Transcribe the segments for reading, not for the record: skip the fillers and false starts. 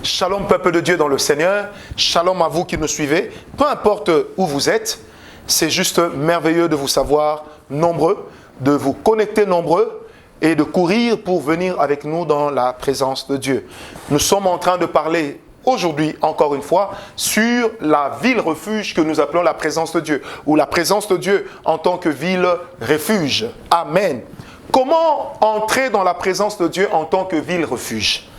Shalom peuple de Dieu dans le Seigneur, shalom à vous qui nous suivez, peu importe où vous êtes, c'est juste merveilleux de vous savoir nombreux, de vous connecter nombreux et de courir pour venir avec nous dans la présence de Dieu. Nous sommes en train de parler aujourd'hui, encore une fois, sur la ville refuge que nous appelons la présence de Dieu, ou la présence de Dieu en tant que ville refuge. Amen. Comment entrer dans la présence de Dieu en tant que ville refuge ?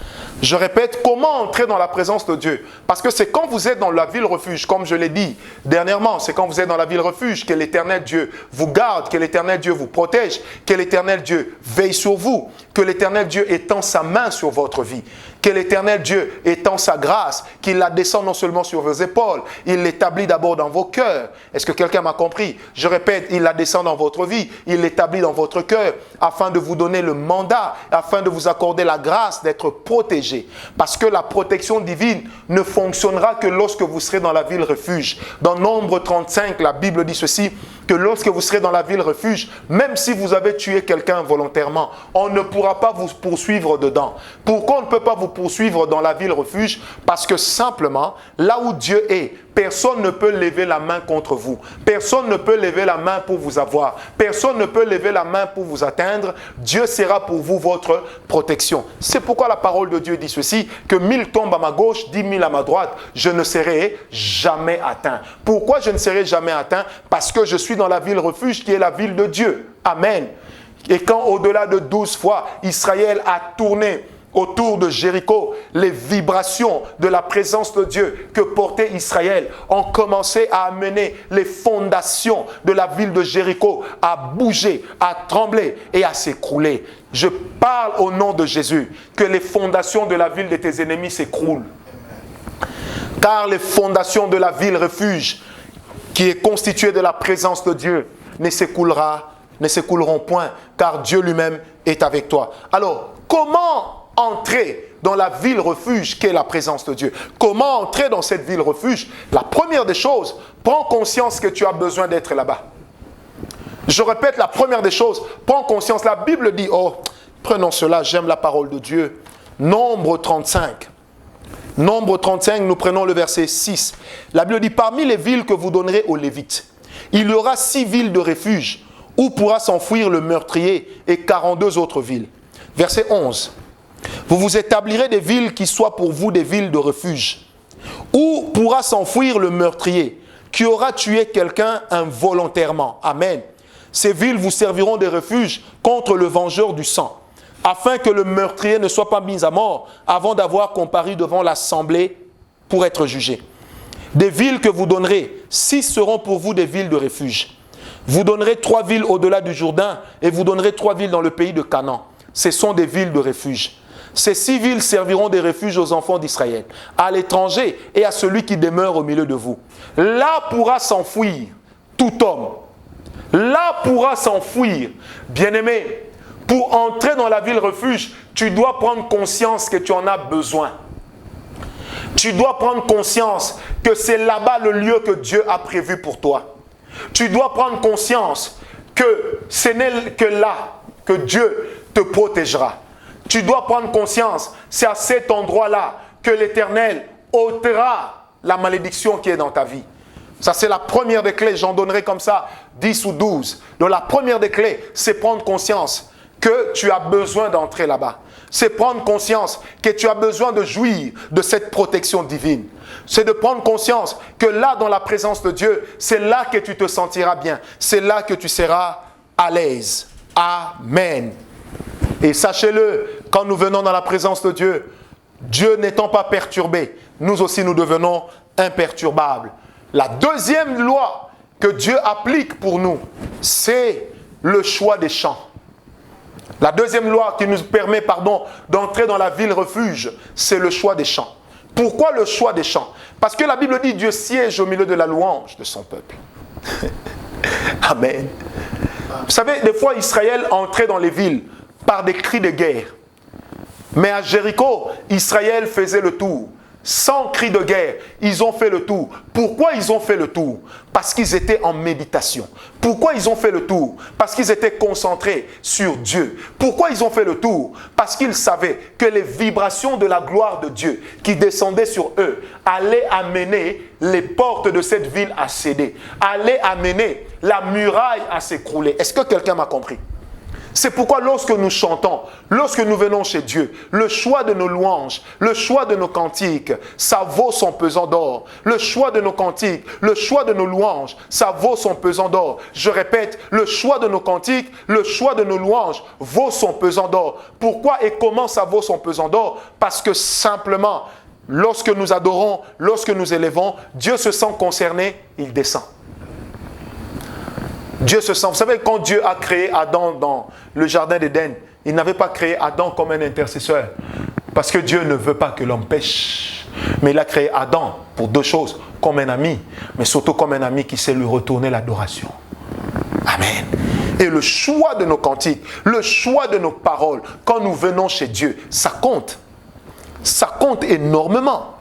Je répète, comment entrer dans la présence de Dieu? Parce que c'est quand vous êtes dans la ville refuge, comme je l'ai dit dernièrement, c'est quand vous êtes dans la ville refuge que l'Éternel Dieu vous garde, que l'Éternel Dieu vous protège, que l'Éternel Dieu veille sur vous, que l'Éternel Dieu étend sa main sur votre vie, que l'Éternel Dieu étend sa grâce, qu'il la descend non seulement sur vos épaules, il l'établit d'abord dans vos cœurs. Est-ce que quelqu'un m'a compris? Je répète, il la descend dans votre vie, il l'établit dans votre cœur, afin de vous donner le mandat, afin de vous accorder la grâce d'être protégé. Parce que la protection divine ne fonctionnera que lorsque vous serez dans la ville refuge. Dans Nombre 35, la Bible dit ceci, que lorsque vous serez dans la ville refuge, même si vous avez tué quelqu'un volontairement, on ne pourra pas vous poursuivre dedans. Pourquoi on ne peut pas vous poursuivre dans la ville refuge? Parce que simplement, là où Dieu est, personne ne peut lever la main contre vous. Personne ne peut lever la main pour vous avoir. Personne ne peut lever la main pour vous atteindre. Dieu sera pour vous votre protection. C'est pourquoi la parole de Dieu dit ceci, que 1000 tombent à ma gauche, 10 000 à ma droite, je ne serai jamais atteint. Pourquoi je ne serai jamais atteint? Parce que je suis dans la ville refuge qui est la ville de Dieu. Amen. Et quand au-delà de 12 fois, Israël a tourné autour de Jéricho, les vibrations de la présence de Dieu que portait Israël ont commencé à amener les fondations de la ville de Jéricho à bouger, à trembler et à s'écrouler. Je parle au nom de Jésus que les fondations de la ville de tes ennemis s'écroulent. Car les fondations de la ville refuge qui est constituée de la présence de Dieu ne s'écouleront point, car Dieu lui-même est avec toi. Alors, comment entrer dans la ville refuge qu'est la présence de Dieu? Comment entrer dans cette ville refuge? La première des choses, prends conscience que tu as besoin d'être là-bas. Je répète, la première des choses, prends conscience. La Bible dit, prenons cela, j'aime la parole de Dieu. Nombre 35. Nombre 35, nous prenons le verset 6. La Bible dit, parmi les villes que vous donnerez aux Lévites, il y aura 6 villes de refuge où pourra s'enfuir le meurtrier et 42 autres villes. Verset 11. Vous vous établirez des villes qui soient pour vous des villes de refuge, où pourra s'enfuir le meurtrier qui aura tué quelqu'un involontairement. Amen. Ces villes vous serviront de refuge contre le vengeur du sang, afin que le meurtrier ne soit pas mis à mort avant d'avoir comparu devant l'assemblée pour être jugé. Des villes que vous donnerez, 6 seront pour vous des villes de refuge. Vous donnerez 3 villes au-delà du Jourdain et vous donnerez 3 villes dans le pays de Canaan. Ce sont des villes de refuge. Ces 6 villes serviront de refuge aux enfants d'Israël, à l'étranger et à celui qui demeure au milieu de vous. Là pourra s'enfuir tout homme. Là pourra s'enfuir. Bien-aimé, pour entrer dans la ville refuge, tu dois prendre conscience que tu en as besoin. Tu dois prendre conscience que c'est là-bas le lieu que Dieu a prévu pour toi. Tu dois prendre conscience que ce n'est que là que Dieu te protégera. Tu dois prendre conscience, c'est à cet endroit-là que l'Éternel ôtera la malédiction qui est dans ta vie. Ça, c'est la première des clés. J'en donnerai comme ça 10 ou 12. Donc, la première des clés, c'est prendre conscience que tu as besoin d'entrer là-bas. C'est prendre conscience que tu as besoin de jouir de cette protection divine. C'est de prendre conscience que là, dans la présence de Dieu, c'est là que tu te sentiras bien. C'est là que tu seras à l'aise. Amen. Et sachez-le, quand nous venons dans la présence de Dieu, Dieu n'étant pas perturbé, nous aussi nous devenons imperturbables. La deuxième loi que Dieu applique pour nous, c'est le choix des champs. La deuxième loi qui nous permet, d'entrer dans la ville refuge, c'est le choix des champs. Pourquoi le choix des champs? Parce que la Bible dit Dieu siège au milieu de la louange de son peuple. Amen. Vous savez, des fois Israël entrait dans les villes par des cris de guerre. Mais à Jéricho, Israël faisait le tour. sans cri de guerre, ils ont fait le tour. Pourquoi ils ont fait le tour? Parce qu'ils étaient en méditation. Pourquoi ils ont fait le tour? Parce qu'ils étaient concentrés sur Dieu. Pourquoi ils ont fait le tour? Parce qu'ils savaient que les vibrations de la gloire de Dieu qui descendaient sur eux allaient amener les portes de cette ville à céder, allaient amener la muraille à s'écrouler. Est-ce que quelqu'un m'a compris? C'est pourquoi lorsque nous chantons, lorsque nous venons chez Dieu, le choix de nos louanges, le choix de nos cantiques, ça vaut son pesant d'or. Le choix de nos cantiques, le choix de nos louanges, ça vaut son pesant d'or. Je répète, le choix de nos cantiques, le choix de nos louanges vaut son pesant d'or. Pourquoi et comment ça vaut son pesant d'or? Parce que simplement, lorsque nous adorons, lorsque nous élevons, Dieu se sent concerné, il descend. Dieu se sent. Vous savez, quand Dieu a créé Adam dans le jardin d'Éden, il n'avait pas créé Adam comme un intercesseur. Parce que Dieu ne veut pas que l'homme pêche. Mais il a créé Adam pour deux choses. Comme un ami, mais surtout comme un ami qui sait lui retourner l'adoration. Amen. Et le choix de nos cantiques, le choix de nos paroles, quand nous venons chez Dieu, ça compte. Ça compte énormément.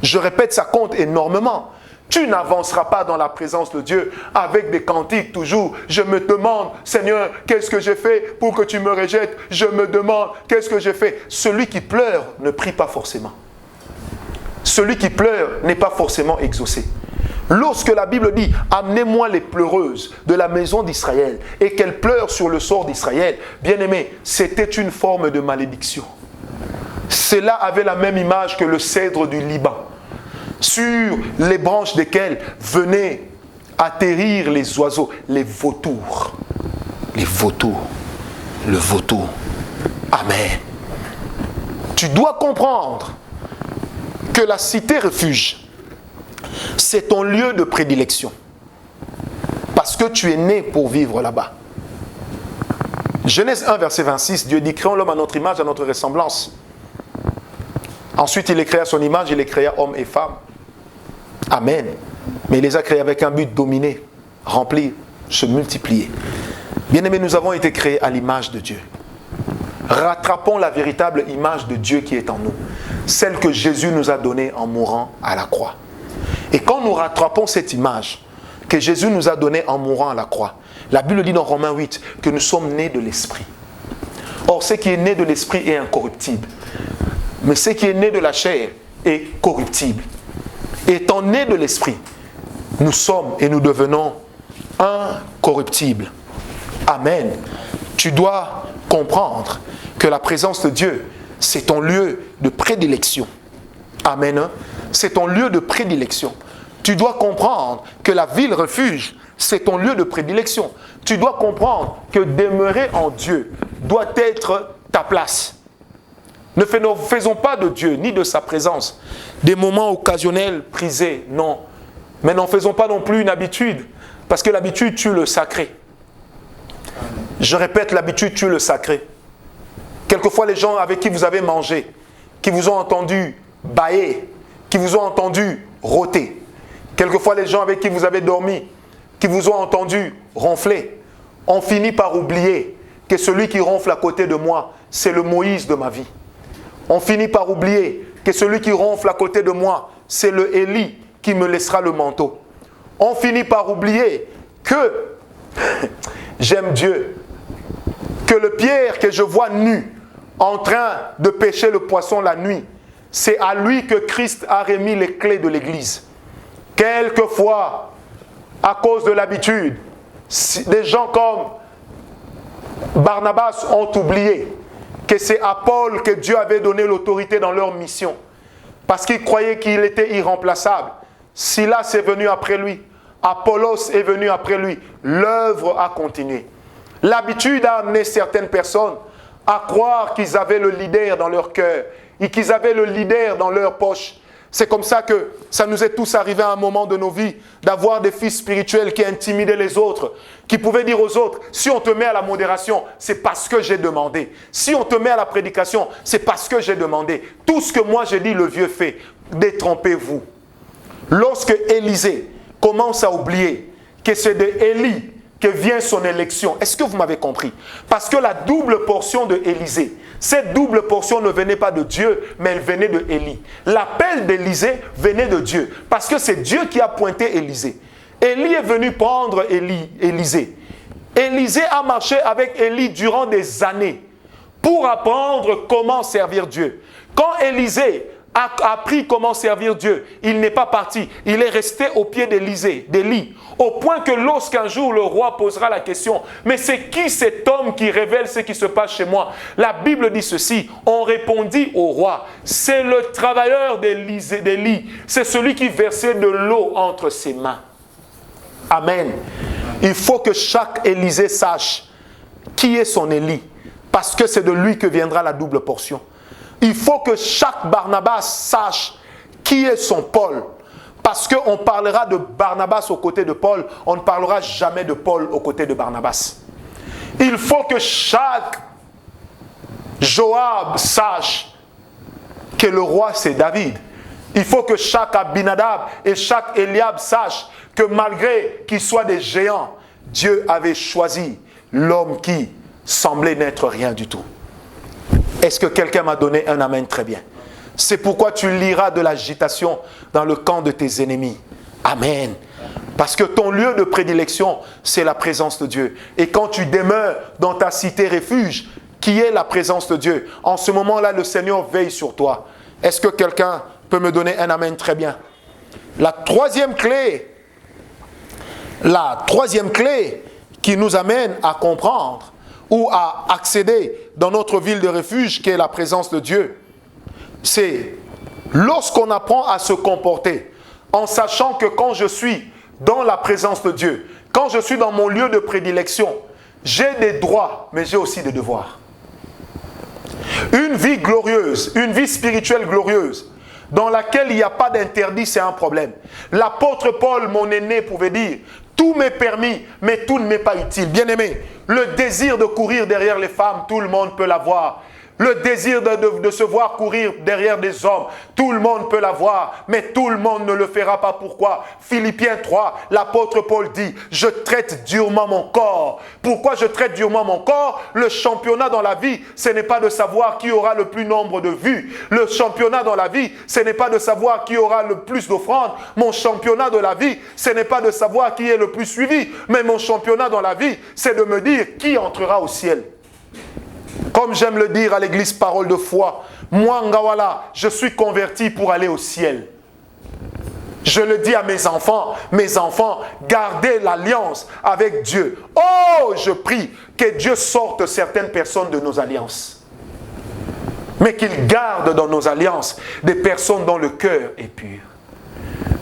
Je répète, ça compte énormément. Tu n'avanceras pas dans la présence de Dieu avec des cantiques toujours. Je me demande, Seigneur, qu'est-ce que j'ai fait pour que tu me rejettes? Je me demande, qu'est-ce que j'ai fait? Celui qui pleure ne prie pas forcément. Celui qui pleure n'est pas forcément exaucé. Lorsque la Bible dit, amenez-moi les pleureuses de la maison d'Israël et qu'elles pleurent sur le sort d'Israël, bien aimé, c'était une forme de malédiction. Cela avait la même image que le cèdre du Liban, sur les branches desquelles venaient atterrir les oiseaux, les vautours. Les vautours. Le vautour. Amen. Tu dois comprendre que la cité refuge, c'est ton lieu de prédilection. Parce que tu es né pour vivre là-bas. Genèse 1, verset 26, Dieu dit, créons l'homme à notre image, à notre ressemblance. Ensuite, il les créa à son image, il les créa hommes et femmes. Amen. Mais il les a créés avec un but: dominer, remplir, se multiplier. Bien-aimés, nous avons été créés à l'image de Dieu. Rattrapons la véritable image de Dieu qui est en nous. Celle que Jésus nous a donnée en mourant à la croix. Et quand nous rattrapons cette image que Jésus nous a donnée en mourant à la croix, la Bible dit dans Romains 8 que nous sommes nés de l'Esprit. Or, ce qui est né de l'Esprit est incorruptible. Mais ce qui est né de la chair est corruptible. Étant nés de l'Esprit, nous sommes et nous devenons incorruptibles. Amen. Tu dois comprendre que la présence de Dieu, c'est ton lieu de prédilection. Amen. C'est ton lieu de prédilection. Tu dois comprendre que la ville refuge, c'est ton lieu de prédilection. Tu dois comprendre que demeurer en Dieu doit être ta place. Ne faisons pas de Dieu ni de sa présence des moments occasionnels prisés, non. Mais n'en faisons pas non plus une habitude, parce que l'habitude tue le sacré. Je répète, l'habitude tue le sacré. Quelquefois, les gens avec qui vous avez mangé, qui vous ont entendu bâiller, qui vous ont entendu rôter, quelquefois les gens avec qui vous avez dormi, qui vous ont entendu ronfler, ont fini par oublier que celui qui ronfle à côté de moi, c'est le Moïse de ma vie. On finit par oublier que celui qui ronfle à côté de moi, c'est le Élie qui me laissera le manteau. On finit par oublier que j'aime Dieu, que le Pierre que je vois nu en train de pêcher le poisson la nuit, c'est à lui que Christ a remis les clés de l'église. Quelquefois, à cause de l'habitude, des gens comme Barnabas ont oublié que c'est à Paul que Dieu avait donné l'autorité dans leur mission. Parce qu'ils croyaient qu'il était irremplaçable. Silas est venu après lui. Apollos est venu après lui. L'œuvre a continué. L'habitude a amené certaines personnes à croire qu'ils avaient le leader dans leur cœur et qu'ils avaient le leader dans leur poche. C'est comme ça que ça nous est tous arrivé à un moment de nos vies d'avoir des fils spirituels qui intimidaient les autres, qui pouvaient dire aux autres, si on te met à la modération, c'est parce que j'ai demandé. Si on te met à la prédication, c'est parce que j'ai demandé. Tout ce que moi j'ai dit, le vieux fait. Détrompez-vous. Lorsque Élisée commence à oublier que c'est de Élie que vient son élection. Est-ce que vous m'avez compris? Parce que la double portion de Élisée, cette double portion ne venait pas de Dieu, mais elle venait de Élie. L'appel d'Élisée venait de Dieu, parce que c'est Dieu qui a pointé Élisée. Élie est venu prendre Élisée. Élisée a marché avec Élie durant des années pour apprendre comment servir Dieu. Quand Élisée a appris comment servir Dieu, il n'est pas parti. Il est resté au pied d'Élie, au point que lorsqu'un jour le roi posera la question, mais c'est qui cet homme qui révèle ce qui se passe chez moi? La Bible dit ceci, on répondit au roi, c'est le travailleur d'Élie, c'est celui qui versait de l'eau entre ses mains. Amen. Il faut que chaque Élisée sache qui est son Élie, parce que c'est de lui que viendra la double portion. Il faut que chaque Barnabas sache qui est son Paul. Parce qu'on parlera de Barnabas aux côtés de Paul, on ne parlera jamais de Paul aux côtés de Barnabas. Il faut que chaque Joab sache que le roi c'est David. Il faut que chaque Abinadab et chaque Eliab sache que malgré qu'ils soient des géants, Dieu avait choisi l'homme qui semblait n'être rien du tout. Est-ce que quelqu'un m'a donné un amen très bien? C'est pourquoi tu liras de l'agitation dans le camp de tes ennemis. Amen. Parce que ton lieu de prédilection, c'est la présence de Dieu. Et quand tu demeures dans ta cité refuge, qui est la présence de Dieu, en ce moment-là, le Seigneur veille sur toi. Est-ce que quelqu'un peut me donner un amen très bien? La troisième clé qui nous amène à comprendre ou à accéder dans notre ville de refuge, qui est la présence de Dieu, c'est lorsqu'on apprend à se comporter en sachant que quand je suis dans la présence de Dieu, quand je suis dans mon lieu de prédilection, j'ai des droits, mais j'ai aussi des devoirs. Une vie glorieuse, une vie spirituelle glorieuse, dans laquelle il n'y a pas d'interdit, c'est un problème. L'apôtre Paul, mon aîné, pouvait dire: tout m'est permis, mais tout ne m'est pas utile. Bien-aimé, le désir de courir derrière les femmes, tout le monde peut l'avoir. Le désir de se voir courir derrière des hommes, tout le monde peut l'avoir, mais tout le monde ne le fera pas. Pourquoi? Philippiens 3, l'apôtre Paul dit: je traite durement mon corps. Pourquoi je traite durement mon corps? Le championnat dans la vie, ce n'est pas de savoir qui aura le plus nombre de vues. Le championnat dans la vie, ce n'est pas de savoir qui aura le plus d'offrandes. Mon championnat de la vie, ce n'est pas de savoir qui est le plus suivi. Mais mon championnat dans la vie, c'est de me dire qui entrera au ciel. Comme j'aime le dire à l'église Parole de Foi, moi, Ngawala, je suis converti pour aller au ciel. Je le dis à mes enfants, gardez l'alliance avec Dieu. Oh, je prie que Dieu sorte certaines personnes de nos alliances. Mais qu'il garde dans nos alliances des personnes dont le cœur est pur.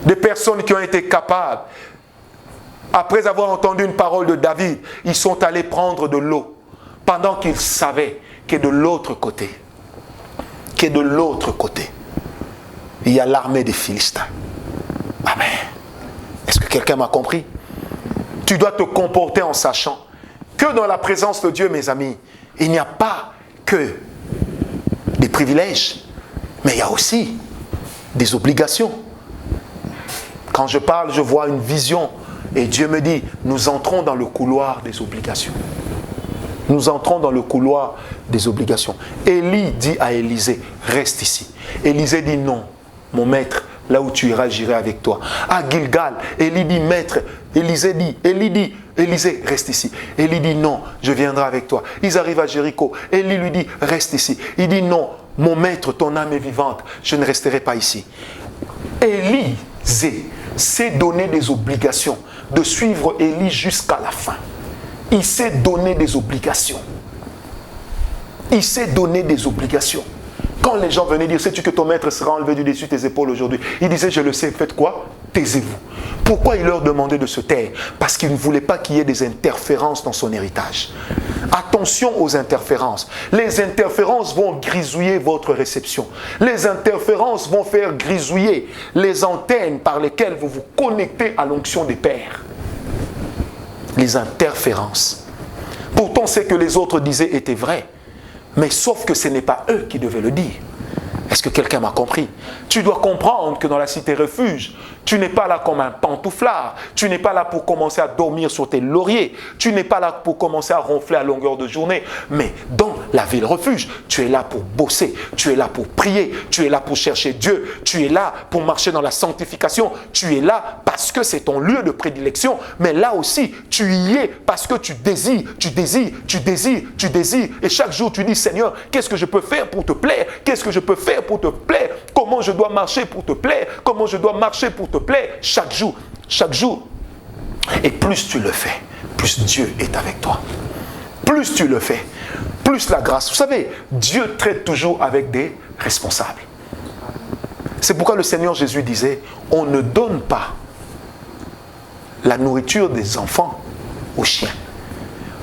Des personnes qui ont été capables, après avoir entendu une parole de David, ils sont allés prendre de l'eau. Pendant qu'ils savaient que de l'autre côté, il y a l'armée des Philistins. Amen. Est-ce que quelqu'un m'a compris? Tu dois te comporter en sachant que dans la présence de Dieu, mes amis, il n'y a pas que des privilèges, mais il y a aussi des obligations. Quand je parle, je vois une vision et Dieu me dit: nous entrons dans le couloir des obligations. Nous entrons dans le couloir des obligations. Élie dit à Élisée: reste ici. Élisée dit: non, mon maître, là où tu iras, j'irai avec toi. À Gilgal, Élie dit: maître. Élisée dit, Élisée, reste ici. Élie dit: non, je viendrai avec toi. Ils arrivent à Jéricho. Élie lui dit: reste ici. Il dit: non, mon maître, ton âme est vivante, je ne resterai pas ici. Élisée s'est donné des obligations de suivre Élie jusqu'à la fin. Il s'est donné des obligations. Il s'est donné des obligations. Quand les gens venaient dire: sais-tu que ton maître sera enlevé du dessus de tes épaules aujourd'hui? Il disait: je le sais, faites quoi? Taisez-vous. Pourquoi il leur demandait de se taire? Parce qu'il ne voulait pas qu'il y ait des interférences dans son héritage. Attention aux interférences. Les interférences vont grisouiller votre réception. Les interférences vont faire grisouiller les antennes par lesquelles vous vous connectez à l'onction des pères. Les interférences. Pourtant, ce que les autres disaient était vrai. Mais sauf que ce n'est pas eux qui devaient le dire. Est-ce que quelqu'un m'a compris? Tu dois comprendre que dans la cité refuge, Tu n'es pas là comme un pantouflard. Tu n'es pas là pour commencer à dormir sur tes lauriers. Tu n'es pas là pour commencer à ronfler à longueur de journée. Mais dans la ville refuge, tu es là pour bosser. Tu es là pour prier. Tu es là pour chercher Dieu. Tu es là pour marcher dans la sanctification. Tu es là parce que c'est ton lieu de prédilection. Mais là aussi, tu y es parce que tu désires, tu désires, tu désires, tu désires. Et chaque jour, tu dis, Seigneur, qu'est-ce que je peux faire pour te plaire? Qu'est-ce que je peux faire pour te plaire? Comment je dois marcher pour te plaire? Comment je dois marcher pour te plaire? Chaque jour, chaque jour. Et plus tu le fais, plus Dieu est avec toi. Plus tu le fais, plus la grâce. Vous savez, Dieu traite toujours avec des responsables. C'est pourquoi le Seigneur Jésus disait, on ne donne pas la nourriture des enfants aux chiens.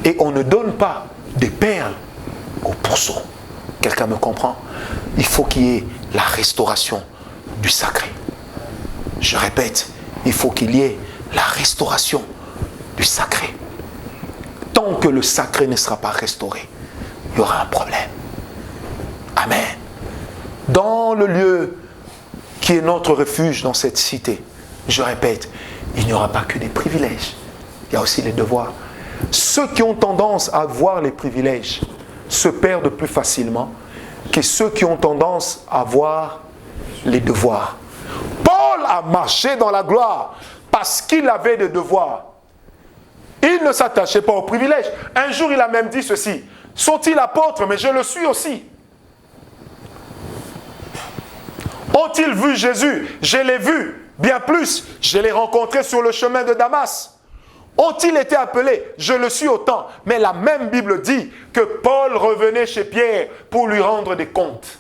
Et on ne donne pas des perles aux pourceaux. Quelqu'un me comprend? Il faut qu'il y ait la restauration du sacré. Je répète, il faut qu'il y ait la restauration du sacré. Tant que le sacré ne sera pas restauré, il y aura un problème. Amen. Dans le lieu qui est notre refuge dans cette cité, je répète, il n'y aura pas que des privilèges. Il y a aussi les devoirs. Ceux qui ont tendance à voir les privilèges se perdent plus facilement que ceux qui ont tendance à voir les devoirs. Paul a marché dans la gloire parce qu'il avait des devoirs. Il ne s'attachait pas aux privilèges. Un jour, il a même dit ceci. Sont-ils apôtres, mais je le suis aussi. Ont-ils vu Jésus? Je l'ai vu. Bien plus, je l'ai rencontré sur le chemin de Damas. Ont-ils été appelés? Je le suis autant. Mais la même Bible dit que Paul revenait chez Pierre pour lui rendre des comptes.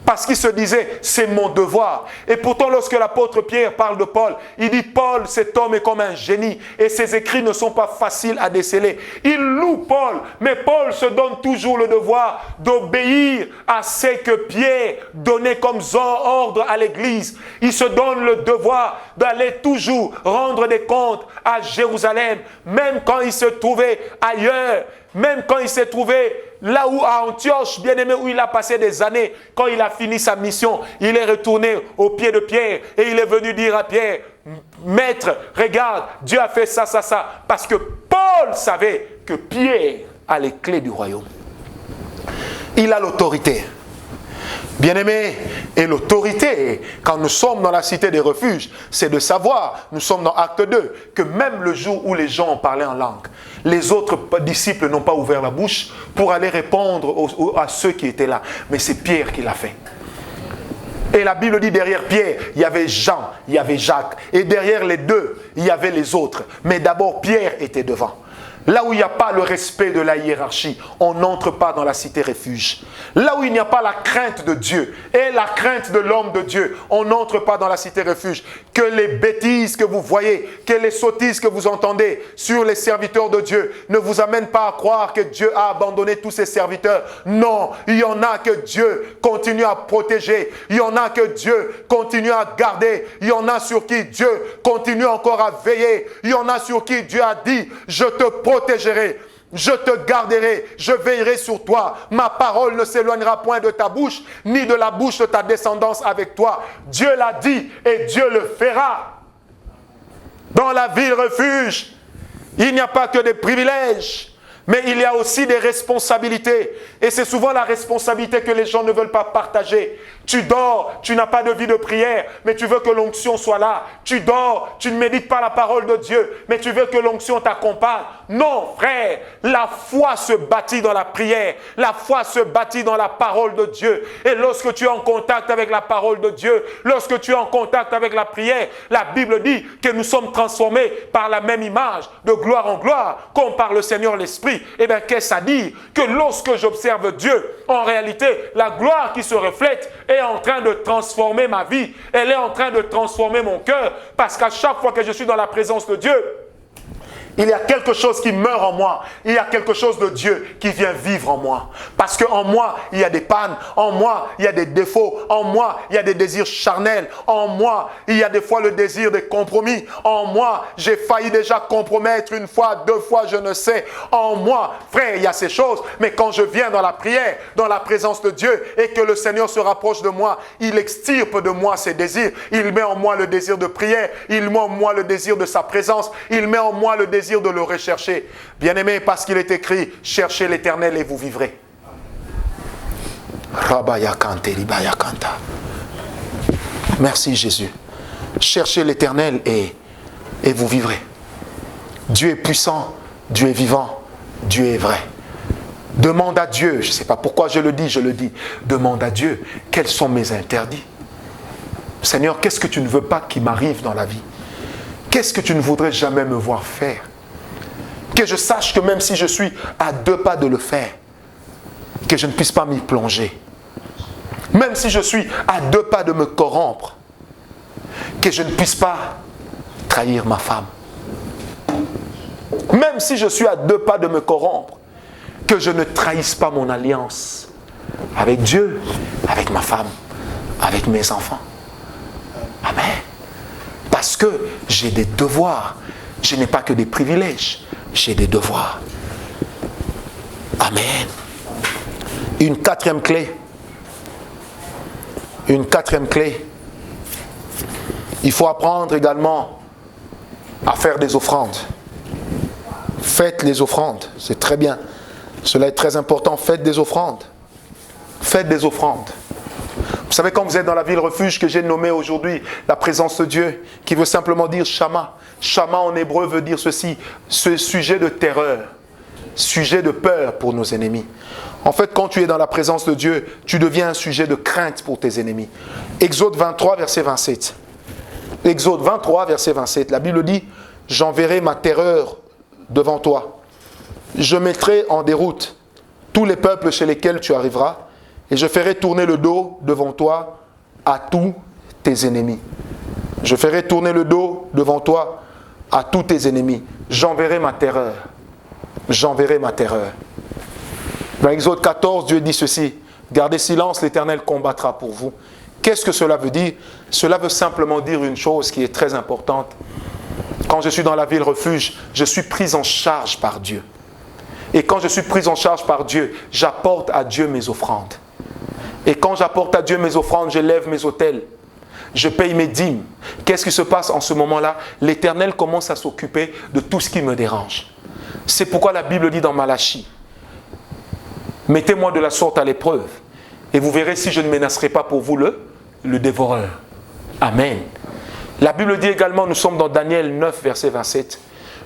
Parce qu'il se disait, c'est mon devoir. Et pourtant, lorsque l'apôtre Pierre parle de Paul, il dit, Paul, cet homme est comme un génie. Et ses écrits ne sont pas faciles à déceler. Il loue Paul, mais Paul se donne toujours le devoir d'obéir à ce que Pierre donnait comme ordre à l'Église. Il se donne le devoir d'aller toujours rendre des comptes à Jérusalem, même quand il se trouvait ailleurs. Même quand il s'est trouvé là où à Antioche, bien aimé, où il a passé des années, quand il a fini sa mission, il est retourné au pied de Pierre et il est venu dire à Pierre, Maître, regarde, Dieu a fait ça, ça, ça. Parce que Paul savait que Pierre a les clés du royaume. Il a l'autorité. Bien-aimés, et l'autorité, quand nous sommes dans la cité des refuges, c'est de savoir, nous sommes dans Acte 2, que même le jour où les gens ont parlé en langue, les autres disciples n'ont pas ouvert la bouche pour aller répondre à ceux qui étaient là. Mais c'est Pierre qui l'a fait. Et la Bible dit derrière Pierre, il y avait Jean, il y avait Jacques. Et derrière les deux, il y avait les autres. Mais d'abord, Pierre était devant. Là où il n'y a pas le respect de la hiérarchie, on n'entre pas dans la cité refuge. Là où il n'y a pas la crainte de Dieu et la crainte de l'homme de Dieu, on n'entre pas dans la cité refuge. Que les bêtises que vous voyez, que les sottises que vous entendez sur les serviteurs de Dieu ne vous amènent pas à croire que Dieu a abandonné tous ses serviteurs. Non, il y en a que Dieu continue à protéger. Il y en a que Dieu continue à garder. Il y en a sur qui Dieu continue encore à veiller. Il y en a sur qui Dieu a dit, je te protégerai, je te garderai, je veillerai sur toi. Ma parole ne s'éloignera point de ta bouche, ni de la bouche de ta descendance avec toi. Dieu l'a dit et Dieu le fera. Dans la ville refuge, il n'y a pas que des privilèges, mais il y a aussi des responsabilités. Et c'est souvent la responsabilité que les gens ne veulent pas partager. Tu dors, tu n'as pas de vie de prière, mais tu veux que l'onction soit là. Tu dors, tu ne médites pas la parole de Dieu, mais tu veux que l'onction t'accompagne. Non, frère, la foi se bâtit dans la prière. La foi se bâtit dans la parole de Dieu. Et lorsque tu es en contact avec la parole de Dieu, lorsque tu es en contact avec la prière, la Bible dit que nous sommes transformés par la même image, de gloire en gloire, comme par le Seigneur l'Esprit. Eh bien, qu'est-ce à dire? Que lorsque j'observe Dieu, en réalité, la gloire qui se reflète est en train de transformer ma vie. Elle est en train de transformer mon cœur. Parce qu'à chaque fois que je suis dans la présence de Dieu, Il y a quelque chose qui meurt en moi. Il y a quelque chose de Dieu qui vient vivre en moi. Parce qu'en moi, il y a des pannes. En moi, il y a des défauts. En moi, il y a des désirs charnels. En moi, il y a des fois le désir de compromis. En moi, j'ai failli déjà compromettre une fois, 2 fois, je ne sais. En moi, frère, il y a ces choses. Mais quand je viens dans la prière, dans la présence de Dieu, et que le Seigneur se rapproche de moi, il extirpe de moi ses désirs. Il met en moi le désir de prière. Il met en moi le désir de sa présence. Il met en moi le désir de le rechercher. Bien-aimé, parce qu'il est écrit, cherchez l'Éternel et vous vivrez. Merci Jésus. Cherchez l'Éternel et vous vivrez. Dieu est puissant, Dieu est vivant, Dieu est vrai. Demande à Dieu, je ne sais pas pourquoi je le dis, demande à Dieu, quels sont mes interdits? Seigneur, qu'est-ce que tu ne veux pas qu'il m'arrive dans la vie? Qu'est-ce que tu ne voudrais jamais me voir faire? Que je sache que même si je suis à 2 pas de le faire, que je ne puisse pas m'y plonger. Même si je suis à 2 pas de me corrompre, que je ne puisse pas trahir ma femme. Même si je suis à 2 pas de me corrompre, que je ne trahisse pas mon alliance avec Dieu, avec ma femme, avec mes enfants. Amen. Parce que j'ai des devoirs. Je n'ai pas que des privilèges. J'ai des devoirs. Amen. Une 4e clé. Une 4e clé. Il faut apprendre également à faire des offrandes. Faites les offrandes. C'est très bien. Cela est très important. Faites des offrandes. Faites des offrandes. Vous savez, quand vous êtes dans la ville refuge que j'ai nommée aujourd'hui, la présence de Dieu, qui veut simplement dire Shama. Shama en hébreu veut dire ceci, ce sujet de terreur, sujet de peur pour nos ennemis. En fait, quand tu es dans la présence de Dieu, tu deviens un sujet de crainte pour tes ennemis. Exode 23, verset 27. Exode 23, verset 27. La Bible dit, j'enverrai ma terreur devant toi. Je mettrai en déroute tous les peuples chez lesquels tu arriveras, et je ferai tourner le dos devant toi à tous tes ennemis. Je ferai tourner le dos devant toi à tous tes ennemis. J'enverrai ma terreur. J'enverrai ma terreur. Dans Exode 14, Dieu dit ceci. Gardez silence, l'Éternel combattra pour vous. Qu'est-ce que cela veut dire? Cela veut simplement dire une chose qui est très importante. Quand je suis dans la ville refuge, je suis pris en charge par Dieu. Et quand je suis pris en charge par Dieu, j'apporte à Dieu mes offrandes. Et quand j'apporte à Dieu mes offrandes, je lève mes autels. Je paye mes dîmes. Qu'est-ce qui se passe en ce moment-là? L'Éternel commence à s'occuper de tout ce qui me dérange. C'est pourquoi la Bible dit dans Malachie, mettez-moi de la sorte à l'épreuve, et vous verrez si je ne menacerai pas pour vous le dévoreur. Amen. La Bible dit également, nous sommes dans Daniel 9, verset 27,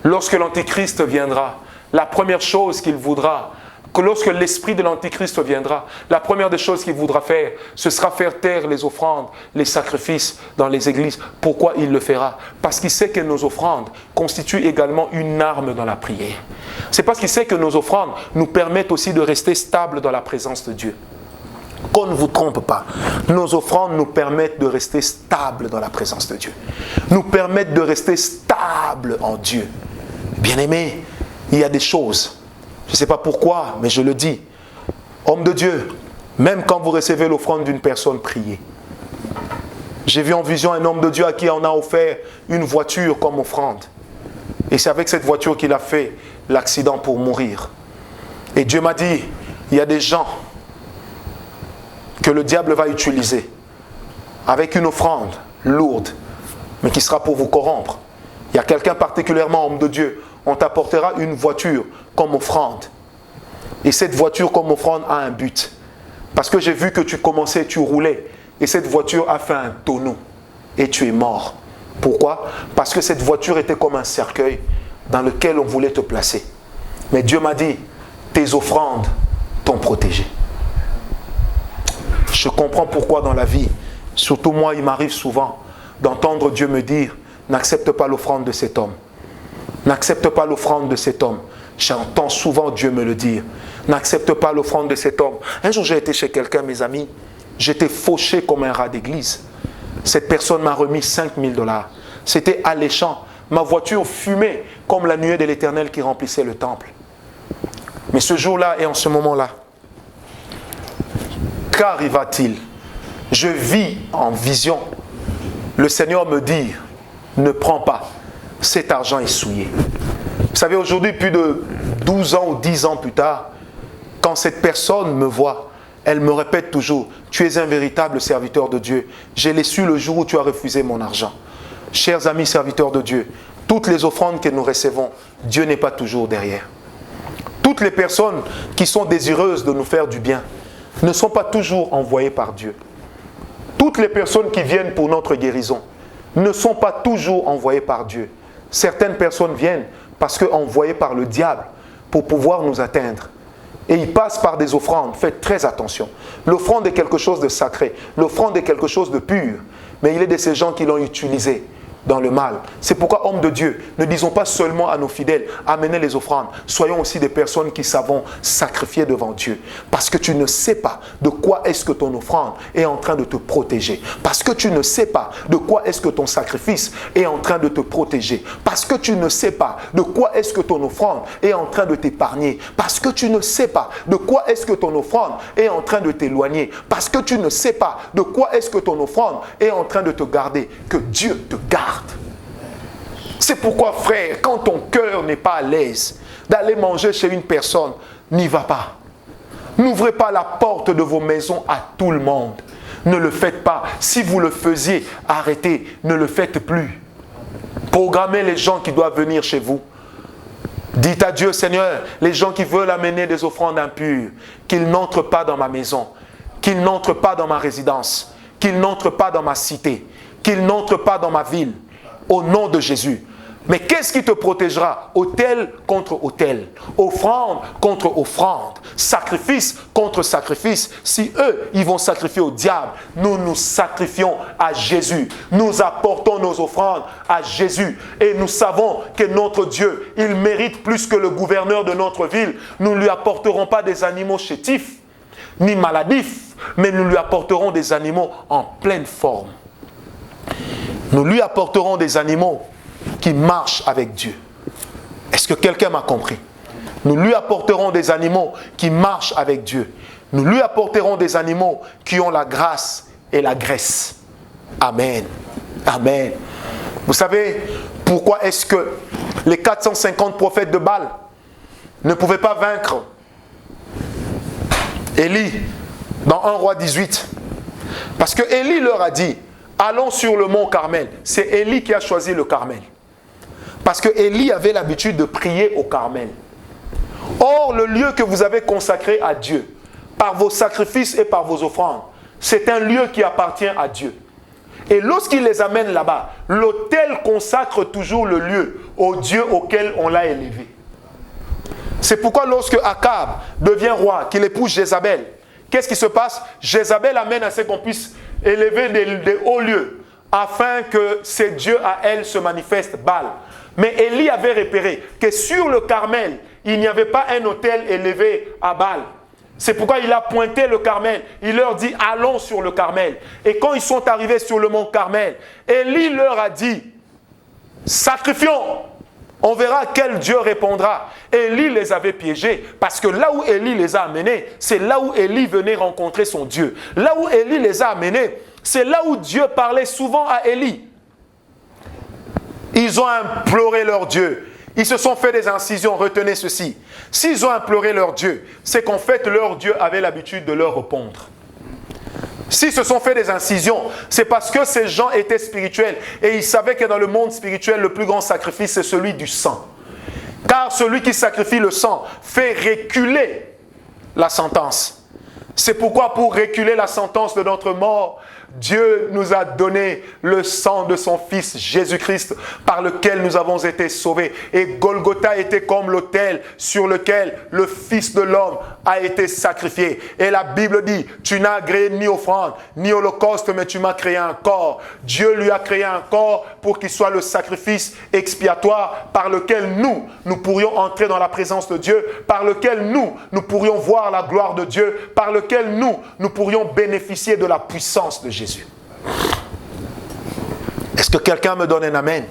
lorsque l'Antéchrist viendra, la première chose qu'il voudra, que lorsque l'esprit de l'Antéchrist viendra, la première des choses qu'il voudra faire, ce sera faire taire les offrandes, les sacrifices dans les églises. Pourquoi il le fera? Parce qu'il sait que nos offrandes constituent également une arme dans la prière. C'est parce qu'il sait que nos offrandes nous permettent aussi de rester stables dans la présence de Dieu. Qu'on ne vous trompe pas, nos offrandes nous permettent de rester stables dans la présence de Dieu. Nous permettent de rester stables en Dieu. Bien-aimés, il y a des choses, je ne sais pas pourquoi, mais je le dis. Homme de Dieu, même quand vous recevez l'offrande d'une personne, priez. J'ai vu en vision un homme de Dieu à qui on a offert une voiture comme offrande. Et c'est avec cette voiture qu'il a fait l'accident pour mourir. Et Dieu m'a dit, il y a des gens que le diable va utiliser avec une offrande lourde, mais qui sera pour vous corrompre. Il y a quelqu'un particulièrement, homme de Dieu, on t'apportera une voiture comme offrande. Et cette voiture comme offrande a un but. Parce que j'ai vu que tu commençais, tu roulais, et cette voiture a fait un tonneau, et tu es mort. Pourquoi? Parce que cette voiture était comme un cercueil dans lequel on voulait te placer. Mais Dieu m'a dit, tes offrandes t'ont protégé. Je comprends pourquoi dans la vie, surtout moi, il m'arrive souvent d'entendre Dieu me dire, n'accepte pas l'offrande de cet homme. N'accepte pas l'offrande de cet homme. J'entends souvent Dieu me le dire. N'accepte pas l'offrande de cet homme. Un jour, j'ai été chez quelqu'un, mes amis. J'étais fauché comme un rat d'église. Cette personne m'a remis $5 000. C'était alléchant. ma voiture fumait comme la nuée de l'Éternel qui remplissait le temple. Mais ce jour-là et en ce moment-là, qu'arriva-t-il? Je vis en vision. Le Seigneur me dit, ne prends pas, cet argent est souillé. Vous savez, aujourd'hui, plus de 12 ans ou 10 ans plus tard, quand cette personne me voit, elle me répète toujours, tu es un véritable serviteur de Dieu. Je l'ai su le jour où tu as refusé mon argent. Chers amis serviteurs de Dieu, toutes les offrandes que nous recevons, Dieu n'est pas toujours derrière. Toutes les personnes qui sont désireuses de nous faire du bien ne sont pas toujours envoyées par Dieu. Toutes les personnes qui viennent pour notre guérison ne sont pas toujours envoyées par Dieu. Certaines personnes viennent parce qu'envoyées par le diable pour pouvoir nous atteindre. Et ils passent par des offrandes. Faites très attention. L'offrande est quelque chose de sacré. L'offrande est quelque chose de pur. Mais il est de ces gens qui l'ont utilisé dans le mal. C'est pourquoi, hommes de Dieu, ne disons pas seulement à nos fidèles, amenez les offrandes. Soyons aussi des personnes qui savons sacrifier devant Dieu. Parce que tu ne sais pas de quoi est-ce que ton offrande est en train de te protéger. Parce que tu ne sais pas de quoi est-ce que ton sacrifice est en train de te protéger. Parce que tu ne sais pas de quoi est-ce que ton offrande est en train de t'épargner. Parce que tu ne sais pas de quoi est-ce que ton offrande est en train de t'éloigner. Parce que tu ne sais pas de quoi est-ce que ton offrande est en train de te garder. Que Dieu te garde. C'est pourquoi, frère, quand ton cœur n'est pas à l'aise d'aller manger chez une personne, n'y va pas. N'ouvrez pas la porte de vos maisons à tout le monde. Ne le faites pas. Si vous le faisiez, arrêtez. Ne le faites plus. Programmez les gens qui doivent venir chez vous. Dites à Dieu, Seigneur, les gens qui veulent amener des offrandes impures, qu'ils n'entrent pas dans ma maison, qu'ils n'entrent pas dans ma résidence, qu'ils n'entrent pas dans ma cité, qu'ils n'entrent pas dans ma ville, au nom de Jésus. Mais qu'est-ce qui te protégera? Autel contre autel, offrande contre offrande, sacrifice contre sacrifice. Si eux, ils vont sacrifier au diable, nous nous sacrifions à Jésus. Nous apportons nos offrandes à Jésus. Et nous savons que notre Dieu, il mérite plus que le gouverneur de notre ville. Nous ne lui apporterons pas des animaux chétifs, ni maladifs, mais nous lui apporterons des animaux en pleine forme. Nous lui apporterons des animaux qui marchent avec Dieu. Est-ce que quelqu'un m'a compris? Nous lui apporterons des animaux qui marchent avec Dieu. Nous lui apporterons des animaux qui ont la grâce et la graisse. Amen. Amen. Vous savez pourquoi est-ce que les 450 prophètes de Baal ne pouvaient pas vaincre Élie dans 1 Roi 18? Parce que Élie leur a dit, allons sur le mont Carmel. C'est Élie qui a choisi le Carmel. Parce que Élie avait l'habitude de prier au Carmel. Or, le lieu que vous avez consacré à Dieu, par vos sacrifices et par vos offrandes, c'est un lieu qui appartient à Dieu. Et lorsqu'il les amène là-bas, l'autel consacre toujours le lieu au Dieu auquel on l'a élevé. C'est pourquoi lorsque Akab devient roi, qu'il épouse Jézabel, qu'est-ce qui se passe? Jézabel amène à ce qu'on puisse élever des hauts lieux, afin que ces dieux à elle se manifestent, Baal. Mais Élie avait repéré que sur le Carmel, il n'y avait pas un autel élevé à Baal. C'est pourquoi il a pointé le Carmel. Il leur dit, allons sur le Carmel. Et quand ils sont arrivés sur le mont Carmel, Élie leur a dit, sacrifions. On verra quel Dieu répondra. Élie les avait piégés parce que là où Élie les a amenés, c'est là où Élie venait rencontrer son Dieu. Là où Élie les a amenés, c'est là où Dieu parlait souvent à Élie. Ils ont imploré leur Dieu. Ils se sont fait des incisions. Retenez ceci. S'ils ont imploré leur Dieu, c'est qu'en fait leur Dieu avait l'habitude de leur répondre. S'ils se sont fait des incisions, c'est parce que ces gens étaient spirituels et ils savaient que dans le monde spirituel, le plus grand sacrifice, c'est celui du sang. Car celui qui sacrifie le sang fait reculer la sentence. C'est pourquoi pour reculer la sentence de notre mort, Dieu nous a donné le sang de son Fils Jésus-Christ par lequel nous avons été sauvés. Et Golgotha était comme l'autel sur lequel le Fils de l'homme a été sacrifié. Et la Bible dit, tu n'as créé ni offrande, ni holocauste, mais tu m'as créé un corps. Dieu lui a créé un corps pour qu'il soit le sacrifice expiatoire par lequel nous pourrions entrer dans la présence de Dieu, par lequel nous pourrions voir la gloire de Dieu, par lequel nous pourrions bénéficier de la puissance de Jésus. Est-ce que quelqu'un me donne un amen?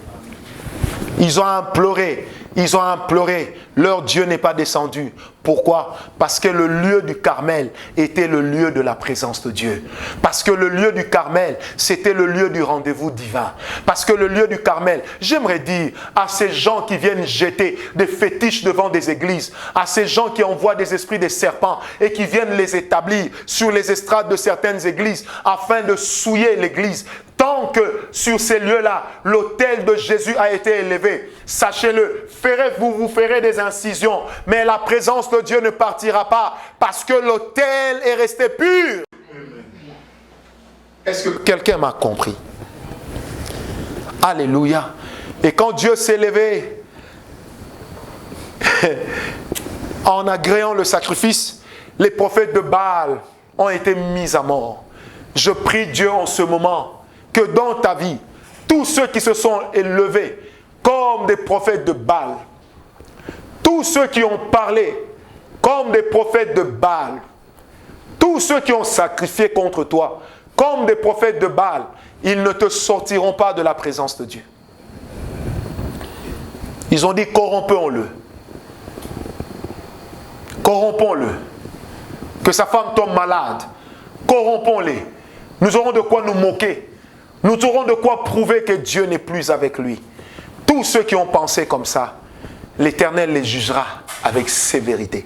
Ils ont imploré. Ils ont imploré. Leur Dieu n'est pas descendu. Pourquoi? Parce que le lieu du Carmel était le lieu de la présence de Dieu. Parce que le lieu du Carmel, c'était le lieu du rendez-vous divin. Parce que le lieu du Carmel, j'aimerais dire à ces gens qui viennent jeter des fétiches devant des églises, à ces gens qui envoient des esprits des serpents et qui viennent les établir sur les estrades de certaines églises afin de souiller l'église. Tant que sur ces lieux-là, l'autel de Jésus a été élevé, sachez-le, vous ferez des incisions, mais la présence de Dieu ne partira pas parce que l'autel est resté pur. Est-ce que quelqu'un m'a compris? Alléluia. Et quand Dieu s'est levé, en agréant le sacrifice, les prophètes de Baal ont été mis à mort. Je prie Dieu en ce moment que dans ta vie, tous ceux qui se sont élevés comme des prophètes de Baal, tous ceux qui ont parlé comme des prophètes de Baal, tous ceux qui ont sacrifié contre toi comme des prophètes de Baal, ils ne te sortiront pas de la présence de Dieu. Ils ont dit corrompons-le. Corrompons-le. Que sa femme tombe malade. Corrompons-les. Nous aurons de quoi nous moquer. Nous aurons de quoi prouver que Dieu n'est plus avec lui. Tous ceux qui ont pensé comme ça, l'Éternel les jugera avec sévérité.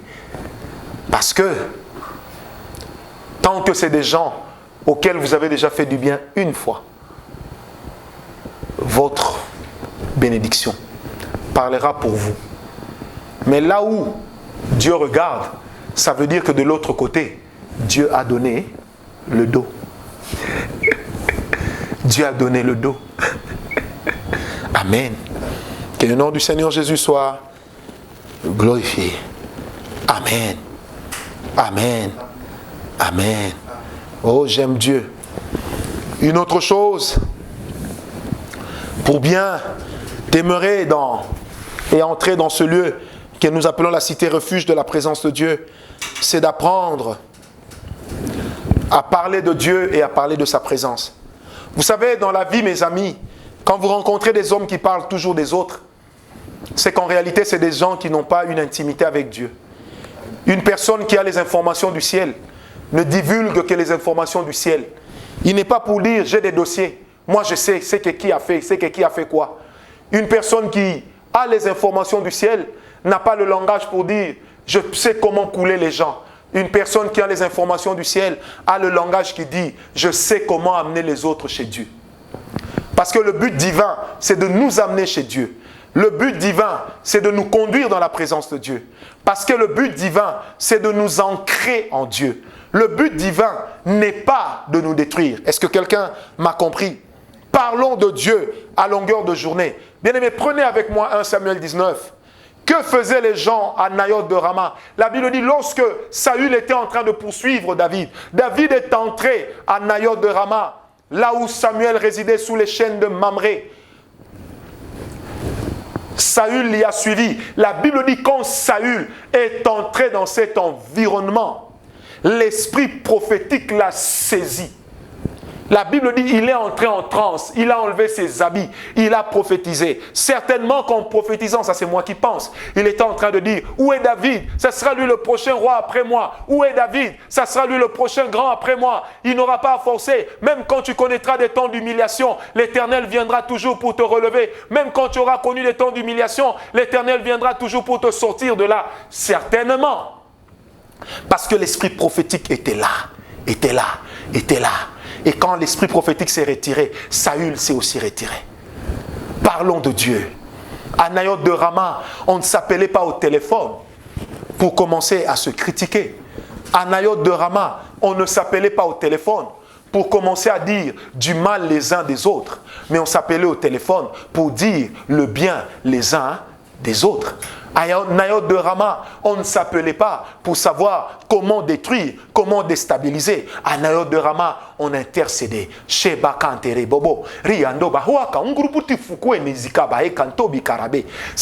Parce que, tant que c'est des gens auxquels vous avez déjà fait du bien une fois, votre bénédiction parlera pour vous. Mais là où Dieu regarde, ça veut dire que de l'autre côté, Dieu a donné le dos. Dieu a donné le dos. Amen. Que le nom du Seigneur Jésus soit glorifié. Amen. Amen. Amen. Oh, j'aime Dieu. Une autre chose, pour bien demeurer et entrer dans ce lieu que nous appelons la cité refuge de la présence de Dieu, c'est d'apprendre à parler de Dieu et à parler de sa présence. Vous savez, dans la vie, mes amis, quand vous rencontrez des hommes qui parlent toujours des autres, c'est qu'en réalité, c'est des gens qui n'ont pas une intimité avec Dieu. Une personne qui a les informations du ciel ne divulgue que les informations du ciel. Il n'est pas pour dire, j'ai des dossiers. Moi, je sais, c'est que qui a fait, c'est que qui a fait quoi. Une personne qui a les informations du ciel n'a pas le langage pour dire, je sais comment couler les gens. Une personne qui a les informations du ciel a le langage qui dit, je sais comment amener les autres chez Dieu. Parce que le but divin, c'est de nous amener chez Dieu. Le but divin, c'est de nous conduire dans la présence de Dieu. Parce que le but divin, c'est de nous ancrer en Dieu. Le but divin n'est pas de nous détruire. Est-ce que quelqu'un m'a compris? Parlons de Dieu à longueur de journée. Bien-aimés, prenez avec moi 1 Samuel 19. Que faisaient les gens à Naïoth de Rama? La Bible dit, lorsque Saül était en train de poursuivre David, David est entré à Naïoth de Rama, là où Samuel résidait sous les chaînes de Mamré. Saül l'y a suivi. La Bible dit, quand Saül est entré dans cet environnement, l'esprit prophétique l'a saisi. La Bible dit, il est entré en transe, il a enlevé ses habits, il a prophétisé. Certainement qu'en prophétisant, ça c'est moi qui pense, il était en train de dire, où est David? Ça sera lui le prochain roi après moi. Où est David? Ça sera lui le prochain grand après moi. Il n'aura pas à forcer. Même quand tu connaîtras des temps d'humiliation, l'Éternel viendra toujours pour te relever. Même quand tu auras connu des temps d'humiliation, l'Éternel viendra toujours pour te sortir de là. Certainement. Parce que l'esprit prophétique était là, était là, était là. Et quand l'esprit prophétique s'est retiré, Saül s'est aussi retiré. Parlons de Dieu. À Naïoth de Rama, on ne s'appelait pas au téléphone pour commencer à se critiquer. À Naïoth de Rama, on ne s'appelait pas au téléphone pour commencer à dire du mal les uns des autres. Mais on s'appelait au téléphone pour dire le bien les uns des autres. À Naïoth de Rama, on ne s'appelait pas pour savoir comment détruire, comment déstabiliser. À Naïoth de Rama, on intercédait. C'est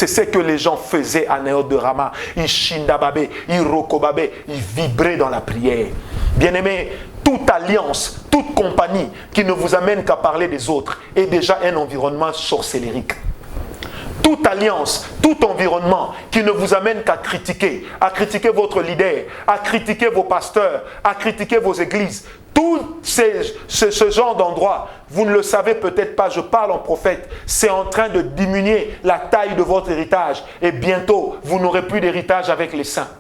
ce que les gens faisaient à Naïoth de Rama. Ils shindababaient, ils rokobabaient, ils vibraient dans la prière. Bien-aimés, toute alliance, toute compagnie qui ne vous amène qu'à parler des autres est déjà un environnement sorcellérique. toute alliance, tout environnement qui ne vous amène qu'à critiquer votre leader, à critiquer vos pasteurs, à critiquer vos églises, tout ce genre d'endroit, vous ne le savez peut-être pas, je parle en prophète, c'est en train de diminuer la taille de votre héritage et bientôt, vous n'aurez plus d'héritage avec les saints.